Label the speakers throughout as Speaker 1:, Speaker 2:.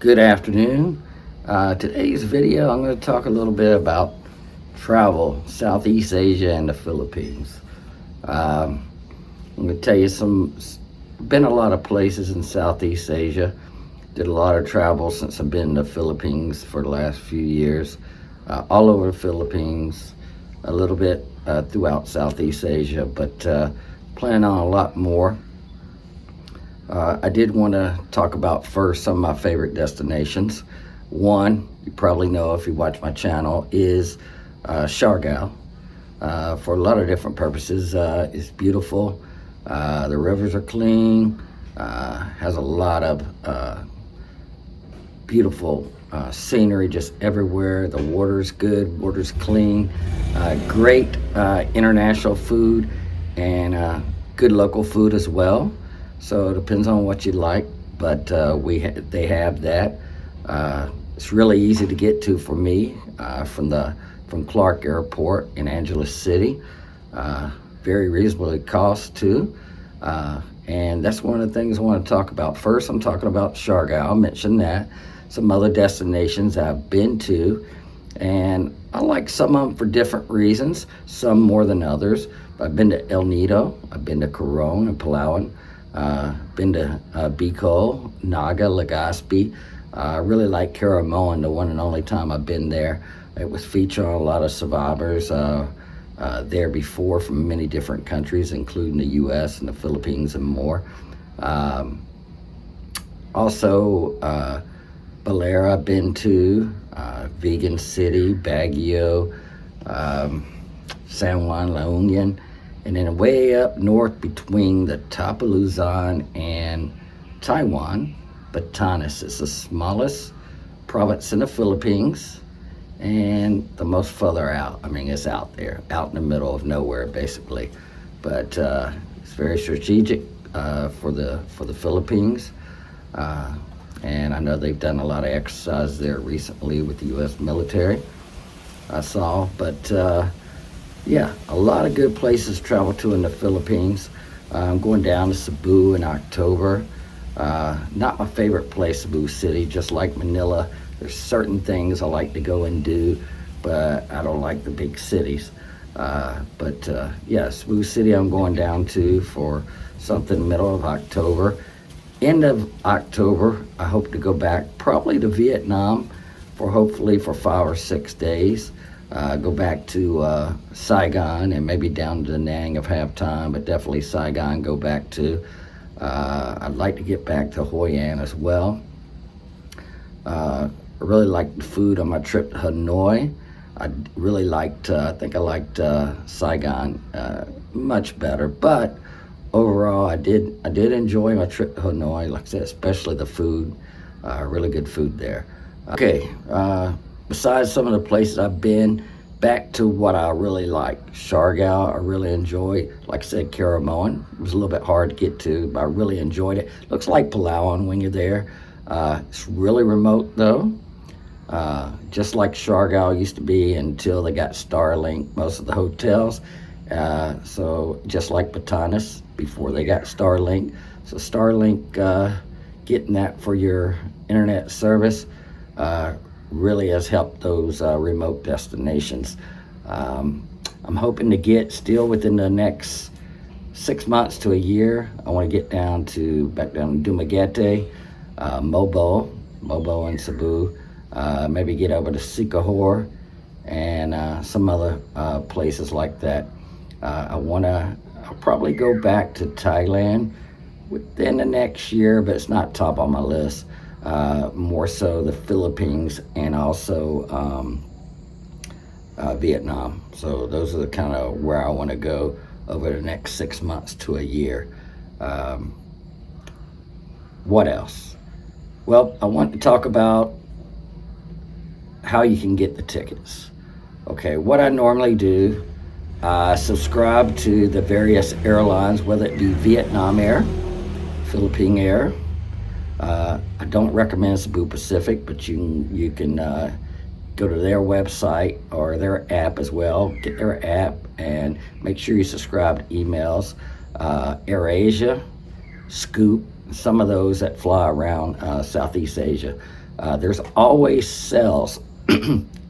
Speaker 1: Good afternoon. Today's video, I'm going to talk a little bit about travel, Southeast Asia and the Philippines. I'm going to tell you been a lot of places in Southeast Asia. Did a lot of travel since I've been in the Philippines for the last few years. All over the Philippines, a little bit throughout Southeast Asia, but plan on a lot more. I did want to talk about first some of my favorite destinations. One, you probably know if you watch my channel, is Siargao. For a lot of different purposes. It's beautiful. The rivers are clean. Has a lot of beautiful scenery just everywhere. The water's good, water's clean. Great international food and good local food as well. So it depends on what you like, but they have that. It's really easy to get to for me from Clark Airport in Angeles City. Very reasonably cost too. And that's one of the things I want to talk about. First, I'm talking about Siargao. I'll mention that. Some other destinations I've been to, and I like some of them for different reasons, some more than others. I've been to El Nido, I've been to Coron and Palawan. Been to Bicol, Naga, Legazpi. I really like Caramoan, the one and only time I've been there. It was featured on a lot of survivors there before from many different countries, including the U.S. and the Philippines and more. Also, Balera, been to Vegan City, Baguio, San Juan, La Union. And then way up north between the top of Luzon and Taiwan, Batanes is the smallest province in the Philippines and the most further out. I mean, it's out there, out in the middle of nowhere, basically. But it's very strategic for the Philippines. And I know they've done a lot of exercise there recently with the U.S. military, I saw. But yeah, a lot of good places to travel to in the Philippines. I'm going down to Cebu in October. Not my favorite place, Cebu City, just like Manila. There's certain things I like to go and do, but I don't like the big cities. Yeah, Cebu City I'm going down to for something middle of October. End of October, I hope to go back probably to Vietnam hopefully for 5 or 6 days. Go back to Saigon and maybe down to Da Nang if I have time, but definitely Saigon go back to. I'd like to get back to Hoi An as well. I really liked the food on my trip to Hanoi. I really liked, I think I liked Saigon much better, but overall I did enjoy my trip to Hanoi, like I said, especially the food, really good food there. Okay, besides some of the places I've been, back to what I really like. Siargao, I really enjoy. Like I said, Caramoan. It was a little bit hard to get to, but I really enjoyed it. Looks like Palawan when you're there. It's really remote though. Just like Siargao used to be until they got Starlink, most of the hotels. So just like Batanes before they got Starlink. So Starlink, getting that for your internet service, really has helped those remote destinations. I'm hoping to get still within the next 6 months to a year. I want to get back down to Dumaguete, Mobo and Cebu, maybe get over to Siquijor and some other places like that. I'll probably go back to Thailand within the next year, but it's not top on my list. More so the Philippines and also Vietnam. So those are the kind of where I want to go over the next 6 months to a year. What else? Well, I want to talk about how you can get the tickets. Okay, what I normally do, subscribe to the various airlines, whether it be Vietnam Air, Philippine Air. I don't recommend Cebu Pacific, but you can go to their website or their app as well. Get their app and make sure you subscribe to emails. AirAsia, Scoop, some of those that fly around Southeast Asia. There's always sales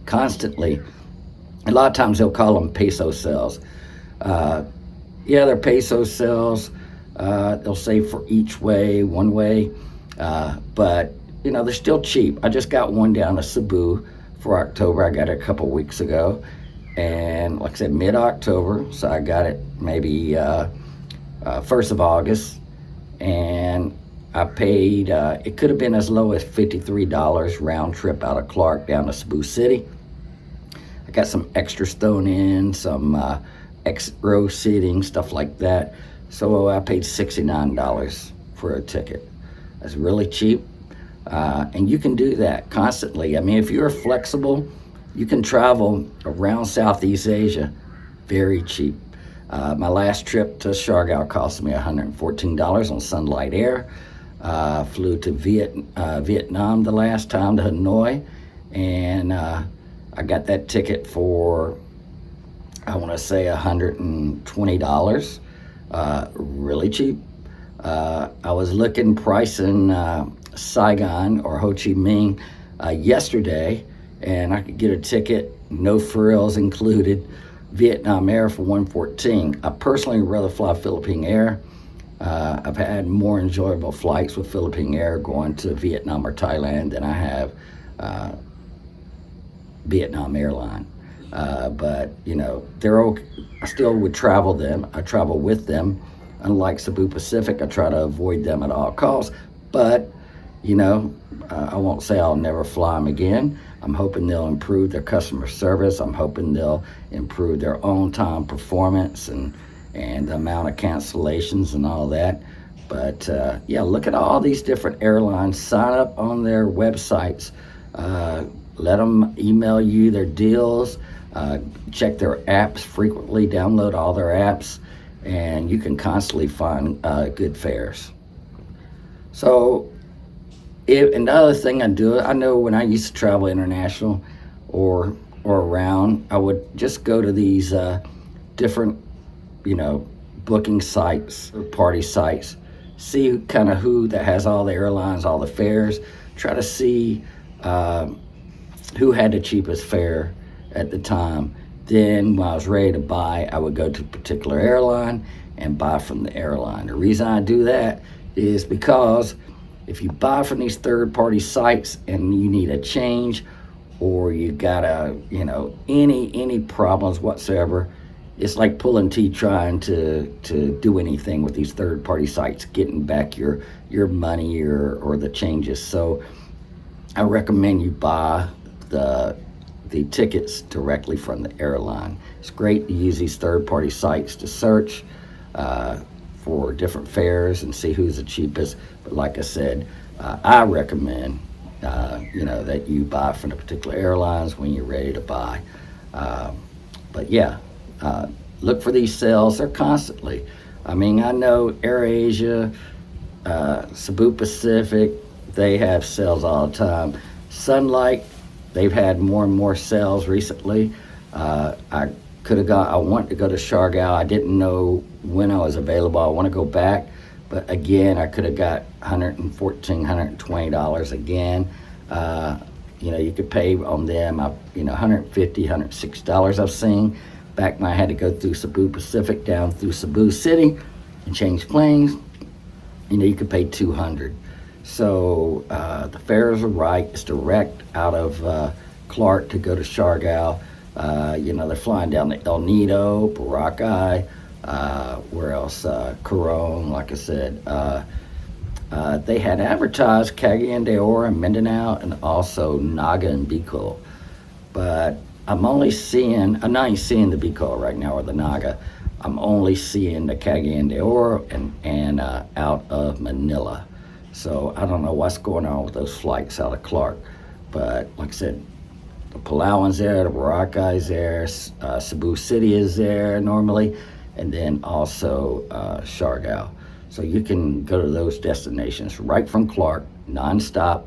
Speaker 1: constantly. A lot of times they'll call them peso sales. Uh, yeah, they're peso sales. They'll say for each way, one way, but they're still cheap. I just got one down to Cebu for October. I got it a couple weeks ago, and like I said, mid-October, so I got it maybe 1st of August, and I paid. It could have been as low as $53 round trip out of Clark down to Cebu City. I got some extra stone in, some row seating, stuff like that. So I paid $69 for a ticket. That's really cheap. And you can do that constantly. I mean, if you're flexible, you can travel around Southeast Asia very cheap. My last trip to Siargao cost me $114 on Sunlight Air. Flew to Vietnam the last time, to Hanoi, and I got that ticket for, I want to say, $120. Really cheap. I was looking pricing Saigon or Ho Chi Minh yesterday, and I could get a ticket, no frills included, Vietnam Air for $114. I personally rather fly Philippine Air. I've had more enjoyable flights with Philippine Air going to Vietnam or Thailand than I have Vietnam Airline. But they're okay. I still would travel them. I travel with them. Unlike Cebu Pacific, I try to avoid them at all costs. But I won't say I'll never fly them again. I'm hoping they'll improve their customer service. I'm hoping they'll improve their on-time performance and the amount of cancellations and all that. But look at all these different airlines. Sign up on their websites. Let them email you their deals. Check their apps frequently. Download all their apps, and you can constantly find good fares. So, another thing I know when I used to travel international or around, I would just go to these different booking sites or party sites, see kind of who that has all the airlines, all the fares, try to see who had the cheapest fare at the time. Then when I was ready to buy, I would go to a particular airline and buy from the airline. The reason I do that is because if you buy from these third-party sites and you need a change, or you got any problems whatsoever, it's like pulling teeth trying to do anything with these third-party sites, getting back your money or the changes. So I recommend you buy the tickets directly from the airline. It's great to use these third-party sites to search for different fares and see who's the cheapest. But like I said, I recommend that you buy from the particular airlines when you're ready to buy. Look for these sales. They're constantly. I mean, I know AirAsia, Cebu Pacific, they have sales all the time. Sunlight, they've had more and more sales recently. I want to go to Siargao. I didn't know when I was available. I want to go back, but again, I could have got $114, $120 again. You could pay on them, $150, $160 I've seen. Back when I had to go through Cebu Pacific down through Cebu City and change planes, you could pay $200. So the fares are right. It's direct out of Clark to go to Siargao. They're flying down to El Nido, Boracay, where else? Coron, like I said. They had advertised Cagayan de Oro and Mindanao, and also Naga and Bicol. But I'm not even seeing the Bicol right now or the Naga. I'm only seeing the Cagayan de Oro and out of Manila. So I don't know what's going on with those flights out of Clark. But like I said, the Palawan's there, the Boracay's there, Cebu City is there normally, and then also Siargao. So you can go to those destinations right from Clark, nonstop,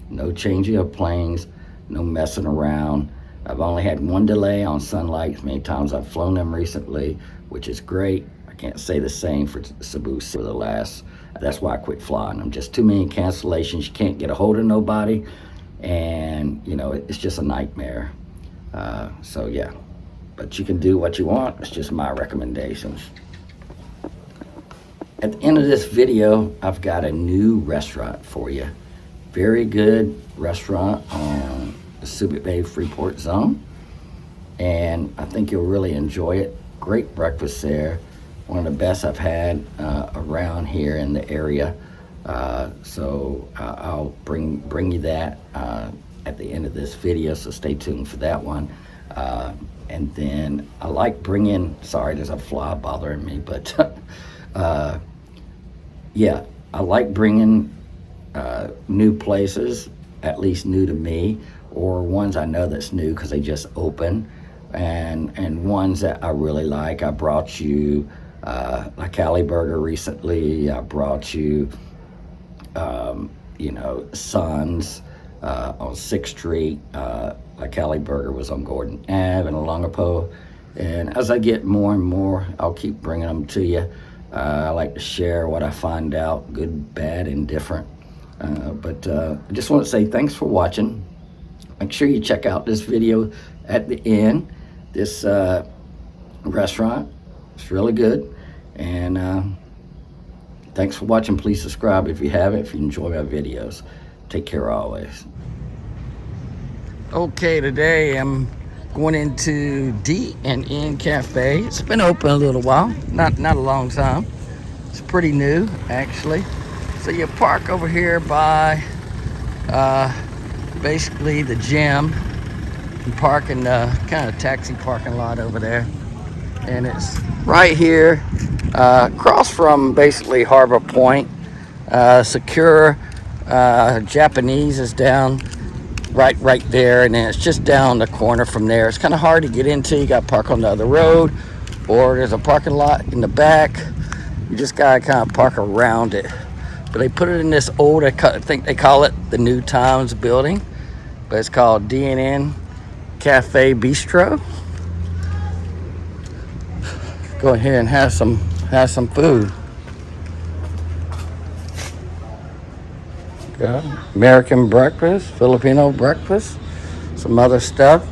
Speaker 1: no changing of planes, no messing around. I've only had one delay on Sunlight. Many times I've flown them recently, which is great. I can't say the same for Cebu for that's why I quit flying them. Just too many cancellations. You can't get a hold of nobody. and you know it's just a nightmare. So yeah, but you can do what you want. It's just my recommendations. At the end of this video, I've got a new restaurant for you. Very good restaurant on the Subic Bay Freeport zone, and I think you'll really enjoy it. Great breakfast there, one of the best I've had around here in the area. So I'll bring you that at the end of this video, so stay tuned for that one. And then I like bringing, sorry, there's a fly bothering me, but yeah, I like bringing new places, at least new to me, or ones I know that's new because they just opened, and ones that I really like. I brought you La Cali Burger recently. I brought you, you know, Sons on 6th Street. La Cali Burger was on Gordon Ave in Longapo. And as I get more and more, I'll keep bringing them to you. I like to share what I find out, good, bad, and different. But I just want to say thanks for watching. Make sure you check out this video at the end. This restaurant, it's really good. And thanks for watching. Please subscribe if you haven't, if you enjoy my videos. Take care always. Okay, today I'm going into D&N Cafe. It's been open a little while, not a long time. It's pretty new, actually. So you park over here by basically the gym. You park in the kind of taxi parking lot over there. And it's right here, across from basically Harbor Point. Secure Japanese is down right there, and then it's just down the corner from there. It's kind of hard to get into. You got to park on the other road, or there's a parking lot in the back. You just got to kind of park around it. But they put it in this old, I think they call it the New Times building, but it's called D&N Cafe Bistro. Go ahead and have some food. Got American breakfast, Filipino breakfast, some other stuff.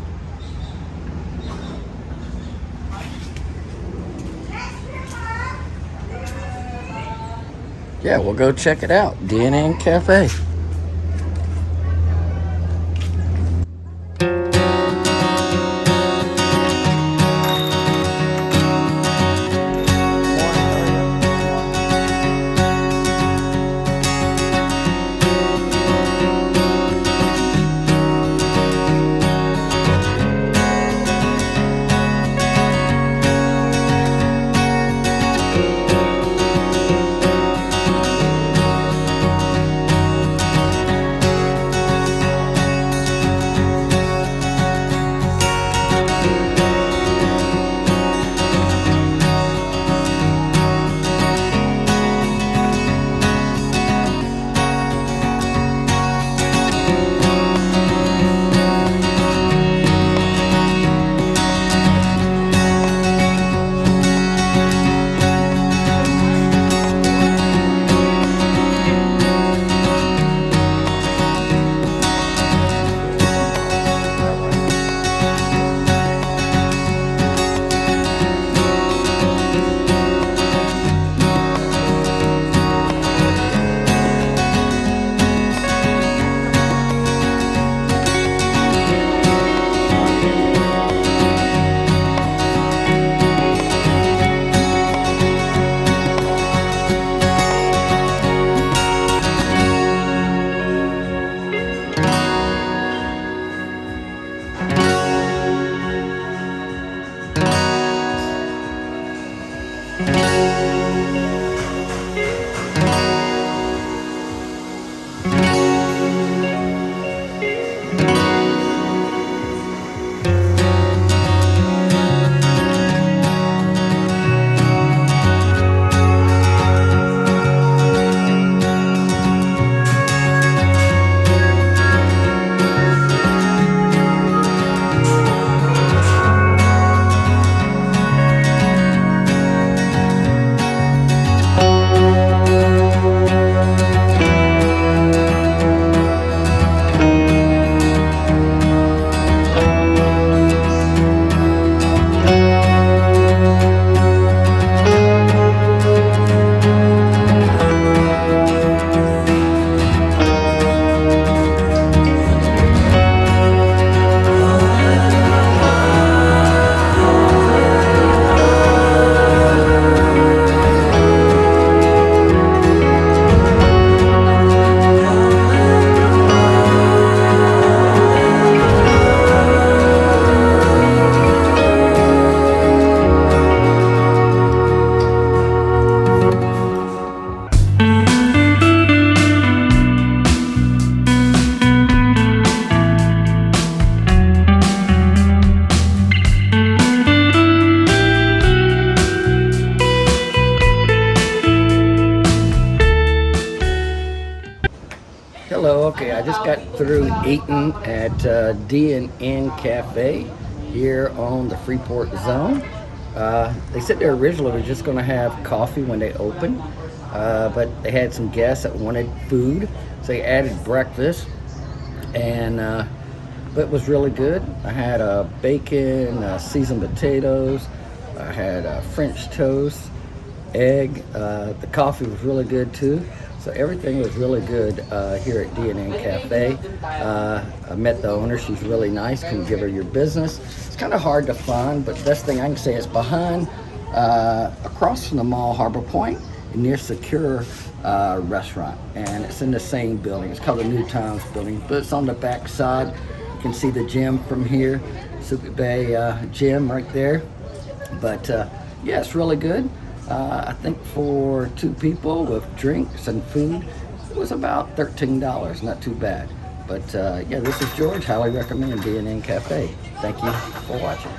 Speaker 1: Yeah, we'll go check it out. D&N Cafe. got through eating at D&N Cafe here on the Freeport Zone. They said they originally were just going to have coffee when they opened, but they had some guests that wanted food, so they added breakfast, and it was really good. I had bacon, seasoned potatoes, I had French toast, egg. The coffee was really good too. So everything was really good here at D&N Cafe. I met the owner. She's really nice. Can give her your business. It's kind of hard to find, but the best thing I can say is behind, across from the mall, Harbor Point, near Secure Restaurant, and it's in the same building. It's called the New Times Building, but it's on the back side. You can see the gym from here, Subic Bay gym right there. But yeah, it's really good. I think for 2 people with drinks and food, it was about $13, not too bad. But yeah, this is George. Highly recommend D&N Cafe. Thank you for watching.